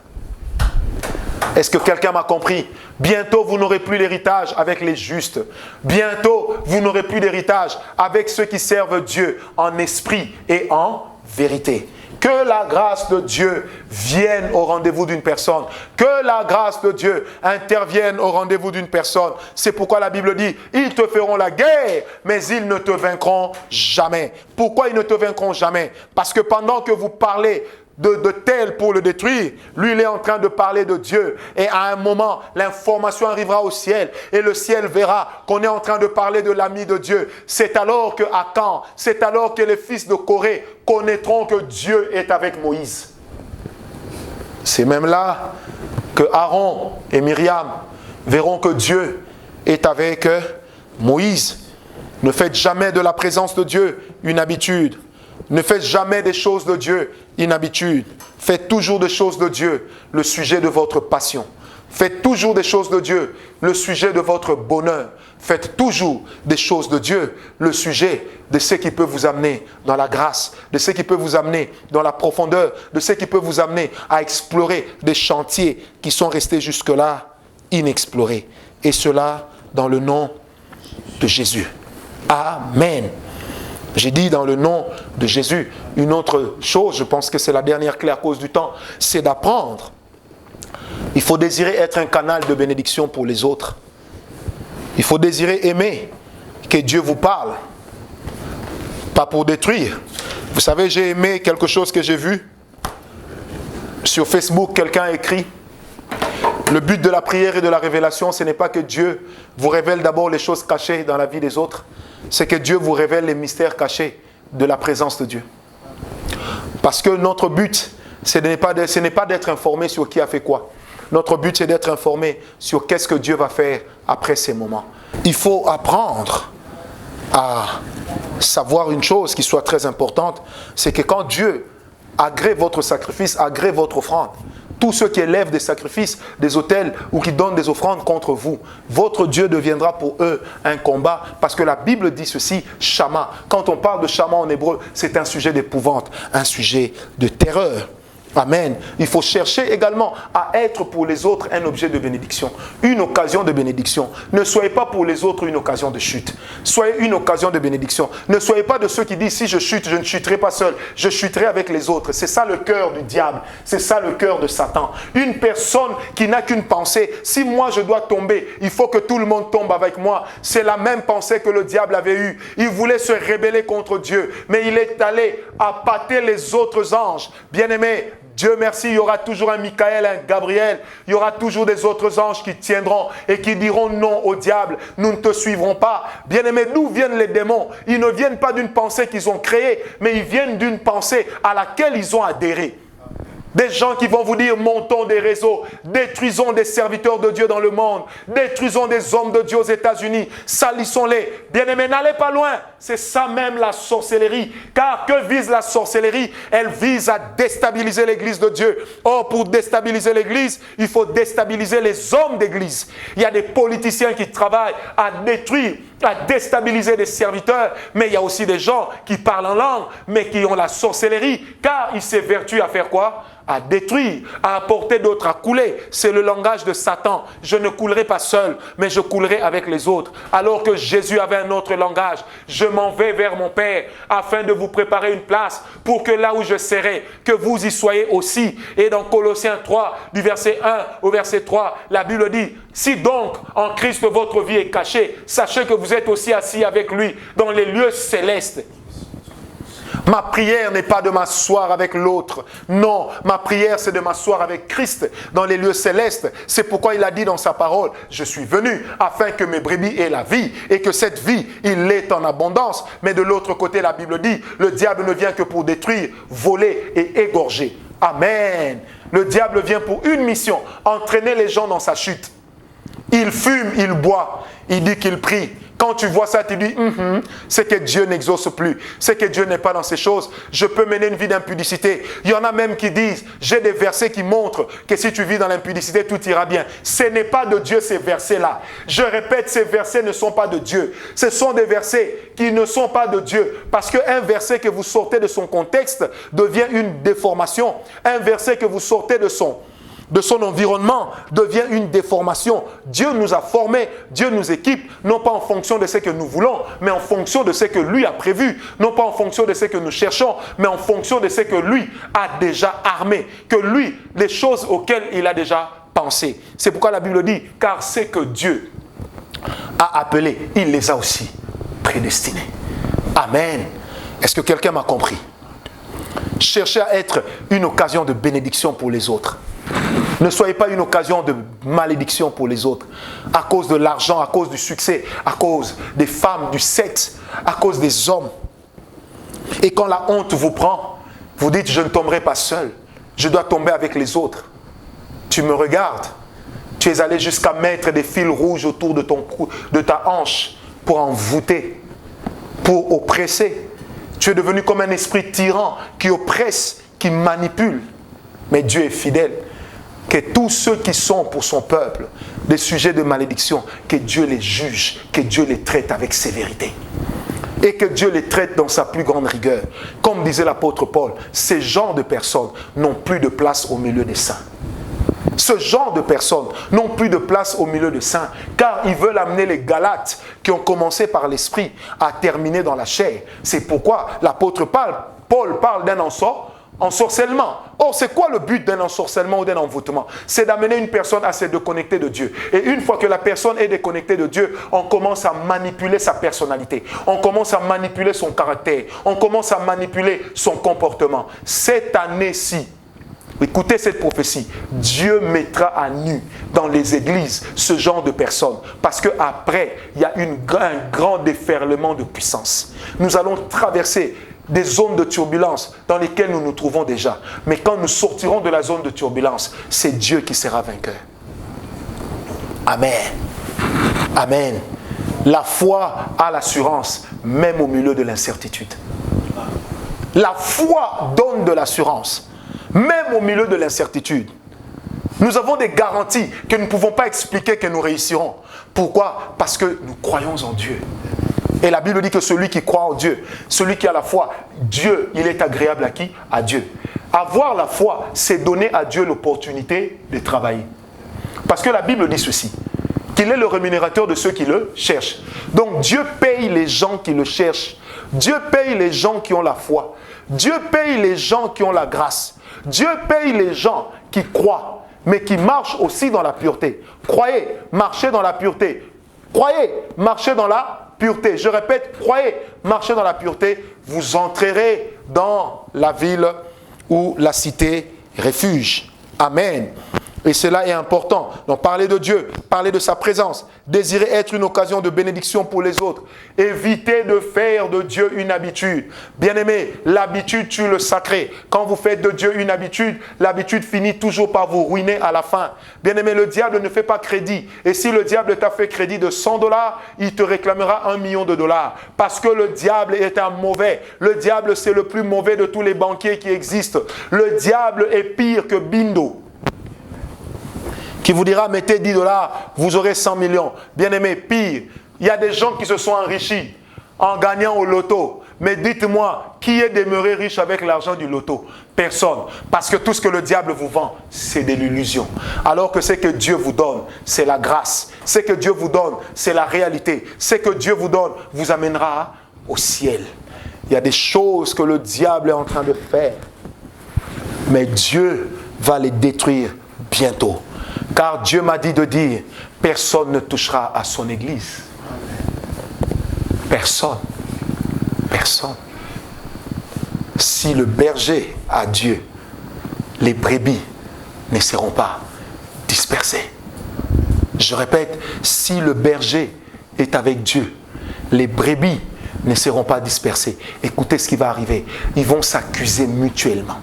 Est-ce que quelqu'un m'a compris? Bientôt, vous n'aurez plus l'héritage avec les justes. Bientôt, vous n'aurez plus d'héritage avec ceux qui servent Dieu en esprit et en vérité. Que la grâce de Dieu vienne au rendez-vous d'une personne. Que la grâce de Dieu intervienne au rendez-vous d'une personne. C'est pourquoi la Bible dit, ils te feront la guerre, mais ils ne te vaincront jamais. Pourquoi ils ne te vaincront jamais? Parce que pendant que vous parlez de tel pour le détruire, lui il est en train de parler de Dieu et à un moment l'information arrivera au ciel et le ciel verra qu'on est en train de parler de l'ami de Dieu. C'est alors que Akan, c'est alors que les fils de Corée connaîtront que Dieu est avec Moïse. C'est même là que Aaron et Myriam verront que Dieu est avec Moïse. Ne faites jamais de la présence de Dieu une habitude. Ne faites jamais des choses de Dieu une habitude. Faites toujours des choses de Dieu le sujet de votre passion. Faites toujours des choses de Dieu le sujet de votre bonheur. Faites toujours des choses de Dieu le sujet de ce qui peut vous amener dans la grâce, de ce qui peut vous amener dans la profondeur, de ce qui peut vous amener à explorer des chantiers qui sont restés jusque-là inexplorés. Et cela dans le nom de Jésus. Amen. J'ai dit dans le nom de Jésus. Une autre chose, je pense que c'est la dernière clé à cause du temps, c'est d'apprendre. Il faut désirer être un canal de bénédiction pour les autres. Il faut désirer aimer que Dieu vous parle. Pas pour détruire. Vous savez, j'ai aimé quelque chose que j'ai vu. Sur Facebook, quelqu'un a écrit: le but de la prière et de la révélation, ce n'est pas que Dieu vous révèle d'abord les choses cachées dans la vie des autres. C'est que Dieu vous révèle les mystères cachés de la présence de Dieu. Parce que notre but, ce n'est pas d'être informé sur qui a fait quoi. Notre but, c'est d'être informé sur qu'est-ce que Dieu va faire après ces moments. Il faut apprendre à savoir une chose qui soit très importante, c'est que quand Dieu agrée votre sacrifice, agrée votre offrande, tous ceux qui élèvent des sacrifices, des autels ou qui donnent des offrandes contre vous, votre Dieu deviendra pour eux un combat, parce que la Bible dit ceci, Shama. Quand on parle de Shama en hébreu, c'est un sujet d'épouvante, un sujet de terreur. Amen. Il faut chercher également à être pour les autres un objet de bénédiction, une occasion de bénédiction. Ne soyez pas pour les autres une occasion de chute. Soyez une occasion de bénédiction. Ne soyez pas de ceux qui disent si je chute, je ne chuterai pas seul, je chuterai avec les autres. C'est ça le cœur du diable, c'est ça le cœur de Satan. Une personne qui n'a qu'une pensée, si moi je dois tomber, il faut que tout le monde tombe avec moi. C'est la même pensée que le diable avait eue. Il voulait se rebeller contre Dieu, mais il est allé appâter les autres anges. Bien-aimés, Dieu merci, il y aura toujours un Michael, un Gabriel, il y aura toujours des autres anges qui tiendront et qui diront non au diable, nous ne te suivrons pas. Bien-aimés, d'où viennent les démons? Ils ne viennent pas d'une pensée qu'ils ont créée, mais ils viennent d'une pensée à laquelle ils ont adhéré. Des gens qui vont vous dire, montons des réseaux, détruisons des serviteurs de Dieu dans le monde, détruisons des hommes de Dieu aux États-Unis, salissons-les. Bien-aimés, n'allez pas loin. C'est ça même la sorcellerie. Car que vise la sorcellerie? Elle vise à déstabiliser l'église de Dieu. Or, pour déstabiliser l'église, il faut déstabiliser les hommes d'église. Il y a des politiciens qui travaillent à détruire, à déstabiliser des serviteurs, mais il y a aussi des gens qui parlent en langue, mais qui ont la sorcellerie, car ils s'évertuent à faire quoi? À détruire, à apporter d'autres, à couler. C'est le langage de Satan. Je ne coulerai pas seul, mais je coulerai avec les autres. Alors que Jésus avait un autre langage. Je m'en vais vers mon Père afin de vous préparer une place pour que là où je serai, que vous y soyez aussi. Et dans Colossiens 3, du verset 1 au verset 3, la Bible dit: si donc en Christ votre vie est cachée, sachez que vous êtes aussi assis avec lui dans les lieux célestes. Ma prière n'est pas de m'asseoir avec l'autre. Non, ma prière c'est de m'asseoir avec Christ dans les lieux célestes. C'est pourquoi il a dit dans sa parole: je suis venu afin que mes brebis aient la vie et que cette vie, il l'ait en abondance. Mais de l'autre côté, la Bible dit: le diable ne vient que pour détruire, voler et égorger. Amen. Le diable vient pour une mission: entraîner les gens dans sa chute. il fume, il boit, il dit qu'il prie. Quand tu vois ça, tu dis, c'est que Dieu n'exauce plus, c'est que Dieu n'est pas dans ces choses, je peux mener une vie d'impudicité. Il y en a même qui disent, j'ai des versets qui montrent que si tu vis dans l'impudicité, tout ira bien. Ce n'est pas de Dieu ces versets-là. Je répète, ces versets ne sont pas de Dieu. Ce sont des versets qui ne sont pas de Dieu. Parce qu'un verset que vous sortez de son contexte devient une déformation. Un verset que vous sortez de son environnement devient une déformation. Dieu nous a formés, Dieu nous équipe, non pas en fonction de ce que nous voulons, mais en fonction de ce que lui a prévu, non pas en fonction de ce que nous cherchons, mais en fonction de ce que lui a déjà armé, que lui, les choses auxquelles il a déjà pensé. C'est pourquoi la Bible dit, car c'est que Dieu a appelé, il les a aussi prédestinés. Amen. Est-ce que quelqu'un m'a compris? Cherchez à être une occasion de bénédiction pour les autres. Ne soyez pas une occasion de malédiction pour les autres. À cause de l'argent, à cause du succès, à cause des femmes, du sexe, à cause des hommes. Et quand la honte vous prend, vous dites, je ne tomberai pas seul. Je dois tomber avec les autres. Tu me regardes. Tu es allé jusqu'à mettre des fils rouges autour de ton cou, de ta hanche, pour envoûter, pour oppresser. Tu es devenu comme un esprit tyran qui oppresse, qui manipule. Mais Dieu est fidèle. Que tous ceux qui sont pour son peuple des sujets de malédiction, que Dieu les juge, que Dieu les traite avec sévérité. Et que Dieu les traite dans sa plus grande rigueur. Comme disait l'apôtre Paul, ces genres de personnes n'ont plus de place au milieu des saints. Ce genre de personnes n'ont plus de place au milieu des saints, car ils veulent amener les Galates qui ont commencé par l'esprit à terminer dans la chair. C'est pourquoi l'apôtre Paul parle d'un ensorcellement. Or, c'est quoi le but d'un ensorcellement ou d'un envoûtement? C'est d'amener une personne à se déconnecter de Dieu. Et une fois que la personne est déconnectée de Dieu, on commence à manipuler sa personnalité. On commence à manipuler son caractère. On commence à manipuler son comportement. Cette année-ci, écoutez cette prophétie, Dieu mettra à nu dans les églises ce genre de personnes. Parce qu'après, il y a un grand déferlement de puissance. Nous allons traverser des zones de turbulence dans lesquelles nous nous trouvons déjà. Mais quand nous sortirons de la zone de turbulence, c'est Dieu qui sera vainqueur. Amen. Amen. La foi a l'assurance, même au milieu de l'incertitude. La foi donne de l'assurance, même au milieu de l'incertitude. Nous avons des garanties que nous ne pouvons pas expliquer que nous réussirons. Pourquoi? Parce que nous croyons en Dieu. Et la Bible dit que celui qui croit en Dieu, celui qui a la foi, Dieu, il est agréable à qui? À Dieu. Avoir la foi, c'est donner à Dieu l'opportunité de travailler. Parce que la Bible dit ceci, qu'il est le rémunérateur de ceux qui le cherchent. Donc Dieu paye les gens qui le cherchent. Dieu paye les gens qui ont la foi. Dieu paye les gens qui ont la grâce. Dieu paye les gens qui croient, mais qui marchent aussi dans la pureté. Croyez, marchez dans la pureté. Croyez, marchez dans la pureté. Je répète, croyez, marchez dans la pureté, vous entrerez dans la ville ou la cité refuge. Amen. Et cela est important. Donc parler de Dieu, parler de sa présence, désirer être une occasion de bénédiction pour les autres. Évitez de faire de Dieu une habitude. Bien-aimé, l'habitude tue le sacré. Quand vous faites de Dieu une habitude, l'habitude finit toujours par vous ruiner à la fin. Bien-aimé, le diable ne fait pas crédit. Et si le diable t'a fait crédit de $100, il te réclamera $1 million. Parce que le diable est un mauvais. Le diable, c'est le plus mauvais de tous les banquiers qui existent. Le diable est pire que Bindo, qui vous dira, mettez $10, vous aurez 100 millions. Bien-aimé, pire, il y a des gens qui se sont enrichis en gagnant au loto. Mais dites-moi, qui est demeuré riche avec l'argent du loto? Personne. Parce que tout ce que le diable vous vend, c'est de l'illusion. Alors que ce que Dieu vous donne, c'est la grâce. Ce que Dieu vous donne, c'est la réalité. Ce que Dieu vous donne vous amènera au ciel. Il y a des choses que le diable est en train de faire. Mais Dieu va les détruire bientôt. Car Dieu m'a dit de dire, personne ne touchera à son église. Personne. Personne. Si le berger a Dieu, les brebis ne seront pas dispersées. Je répète, si le berger est avec Dieu, les brebis ne seront pas dispersées. Écoutez ce qui va arriver. Ils vont s'accuser mutuellement.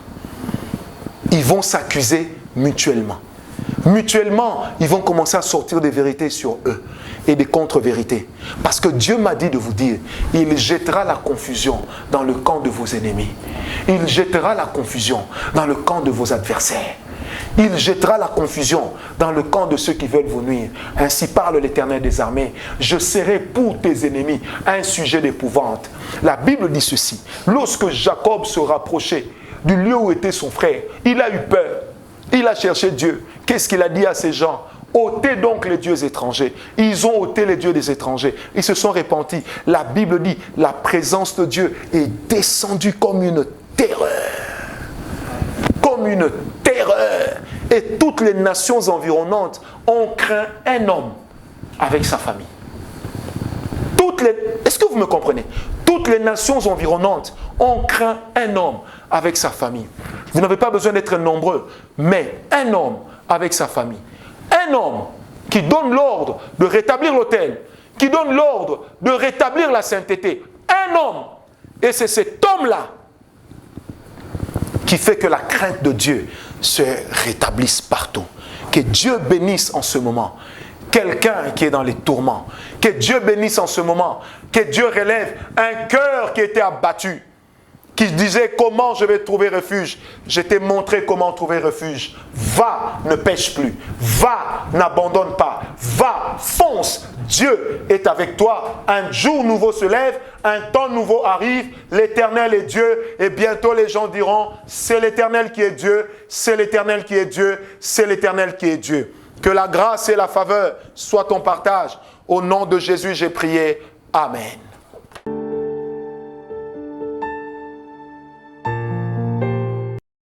Ils vont s'accuser mutuellement. mutuellement, ils vont commencer à sortir des vérités sur eux et des contre-vérités. Parce que Dieu m'a dit de vous dire, il jettera la confusion dans le camp de vos ennemis. Il jettera la confusion dans le camp de vos adversaires. Il jettera la confusion dans le camp de ceux qui veulent vous nuire. Ainsi parle l'Éternel des armées. Je serai pour tes ennemis un sujet d'épouvante. La Bible dit ceci. Lorsque Jacob se rapprochait du lieu où était son frère, il a eu peur. Il a cherché Dieu. Qu'est-ce qu'il a dit à ces gens? Ôtez donc les dieux étrangers. Ils ont ôté les dieux des étrangers. Ils se sont repentis. La Bible dit, la présence de Dieu est descendue comme une terreur. Comme une terreur. Et toutes les nations environnantes ont craint un homme avec sa famille. Est-ce que vous me comprenez? Toutes les nations environnantes ont craint un homme avec sa famille. Vous n'avez pas besoin d'être nombreux, mais un homme avec sa famille. Un homme qui donne l'ordre de rétablir l'autel, qui donne l'ordre de rétablir la sainteté. Un homme. Et c'est cet homme-là qui fait que la crainte de Dieu se rétablisse partout. Que Dieu bénisse en ce moment quelqu'un qui est dans les tourments. Que Dieu bénisse en ce moment. Que Dieu relève un cœur qui était abattu. Qui disait comment je vais trouver refuge. Je t'ai montré comment trouver refuge. Va, ne pêche plus. Va, n'abandonne pas. Va, fonce. Dieu est avec toi. Un jour nouveau se lève. Un temps nouveau arrive. L'Éternel est Dieu. Et bientôt les gens diront, c'est l'Éternel qui est Dieu. C'est l'Éternel qui est Dieu. C'est l'Éternel qui est Dieu. Que la grâce et la faveur soient ton partage. Au nom de Jésus, j'ai prié. Amen.